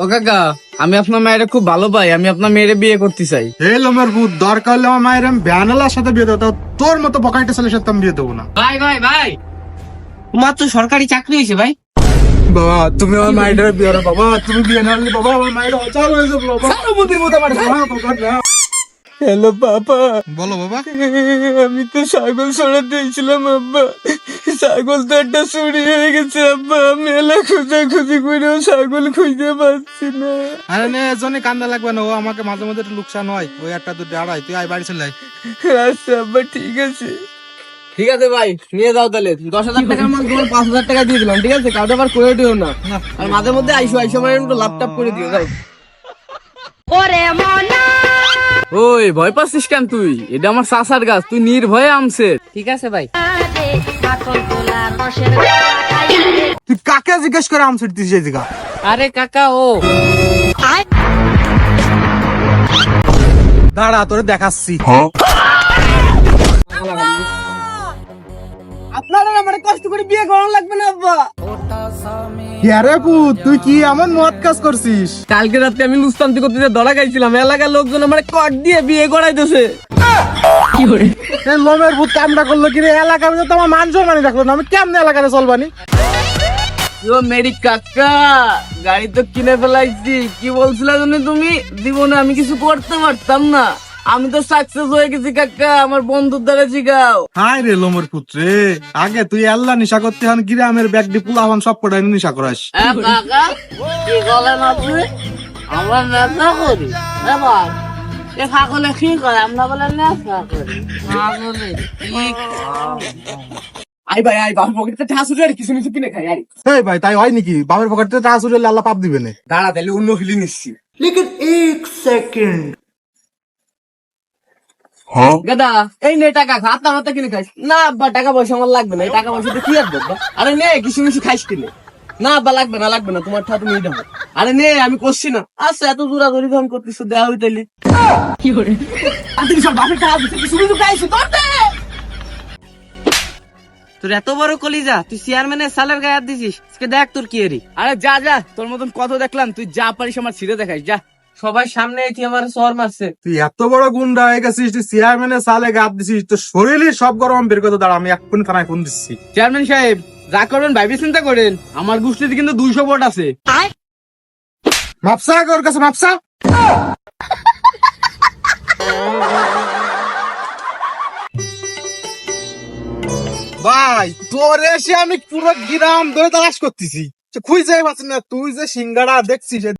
ও কাকা, আমি আপনার মায়ের খুব ভালো পাই, আমি আপনার মেয়েরে বিয়ে করতে চাই। এই লোমের ভূত, দরকার হলে আমার মায়ের আমি ভ্যানালার সাথে বিয়ে দেবো, তোর মতো বকাইটা ছেলের সাথে আমি বিয়ে দেবো না। ভাই ভাই ভাই, তোমার তো সরকারি চাকরি হয়েছে ভাই। বাবা তুমি আমার মায়ের বিয়ে দাও বাবা, তুমি বিয়ে না হলে বাবা আমার মায়ের অচাল হয়ে যাবে বাবা। সারবতির মতো আমার হ্যালো বাবা, বলো বাবা। আমি তো ছাগল সরাতে দিয়েছিলাম আব্বা, ছাগল তো একটা চুরি হয়ে গেছে আব্বা। আমি এলা খোঁজাখুঁজি করেও ছাগল খুঁজে পাচ্ছি না। আরে নে এজনে কান্দা লাগবে না, ও আমাকে মাঝে মধ্যে একটু লোকসান হয়, ওই একটা দুটো আড়াই, তুই আয় বাড়ি চলে আয়। আচ্ছা আব্বা ঠিক আছে। ঠিক আছে ভাই, নিয়ে যাও তাহলে। 10,000 টাকা আমার তোমার 5,000 টাকা দিয়ে দিলাম, ঠিক আছে? কাউকে আবার করে দিও না। আর মাঝে মধ্যে আইসো মানে একটু ল্যাপটপ করে দিও, যাও। ওই ভয় পাচ্ছিস কেন তুই? এটা আমার চাচার গাছ, তুই নির্ভয়ে আমছে। ঠিক আছে ভাই। তুই কাকে জিজ্ঞেস করে আম ছিটতিস এই জায়গা? আরে কাকা ও দাঁড়া তোরে দেখাচ্ছি। আপনারা আমার কষ্ট করে বিয়ে করানো লাগবে না আব্বা। আরে পুত, তুই কি এমন মত কাজ করছিস? কালকে রাতে আমি লুস্তান্তি করতে ধরা খাইছিলাম, এলাকার লোকজন আমার কট দিয়ে বিয়ে করাইতেছে। এই লোমের ভূত কামটা করলো কি রে? এলাকার মধ্যে তো আমার মান সম্মানই রাখলো না, আমি কেমনে এলাকাতে চলবানি? ও মেরি কাকা, গাড়ি তো কিনে ফেলাইছি। কি বলছিলে জানি তুমি? জীবনে আমি কিছু করতে পারতাম না, আমি তো সাকসেস হয়ে গেছি কাকা। আমার বন্ধুর দ্বারা জিগাও। হাই রে লোমের পুত্রে, আগে তুই আল্লাহ নিশা করতে হন গ্রামের ব্যাগডি পোলাহান সব কটাই নিশা করাস। কাকা কি বলেন আপনি? আমরা নেশা করি এবার এ ফাগলে কি করে? আমরা বলে নেশা করি। ফাগলে আই ভাই আই, বাপের পকেটে টাকা চুরি আর কিছু কিছু কিনে খাই। আই এই ভাই, তাই হয় নাকি? বাবার পকেটে টাকা চুরি হলে আল্লাহ পাপ দিবে না। দাঁড়া, তাহলে অন্য ফিলি নিচ্ছি। গাদা এই নে টাকা খা, আপনার হাতে কিনে খাইস না। আব্বা টাকা পয়সা আমার লাগবে না, এই টাকা পয়সা দিয়ে কি আর দেবো? আরে নে কিছু কিছু খাইস কিনে। না আব্বা লাগবে না, লাগবে না, তোমার ঠা তুমি দেবো। আরে নে, আমি করছি না। আচ্ছা এত দূরা দূরি যখন করতেছো, দেওয়া হইতাইলে কি করে? তুই সব বাপের টাকা দিচ্ছে, কিছু কিছু খাইছো তোর দে। তোর এত বড় কলিজা, তুই চেয়ারম্যানের সালের গায়ে হাত দিছিস। দেখ তোর কি এরি। আরে যা যা, তোর মতন কত দেখলাম, তুই যা পারিস আমার ছিঁড়ে দেখাইস যা। সবাই সামনে এটি আমার শহর মারছে। তুই এত বড় গুন্ডা হয়ে গেছিস, তুই চেয়ারম্যানের সালে গাপ দিছিস, তোর শরীরে সব গরম বের করে দাঁড়া, আমি এক্ষুনি থানায় ফোন দিচ্ছি। চেয়ারম্যান সাহেব যা করবেন ভাইবে চিন্তা করেন, আমার গোষ্ঠীতে কিন্তু 200 ভোট আছে। মাপসা ওর কাছে মাপসা। ভাই তোর এসে আমি পুরো গ্রাম ধরে তালাশ করতেছি, খুঁজে পাচ্ছি না। তুই যে সিঙ্গাড়া দেখছিস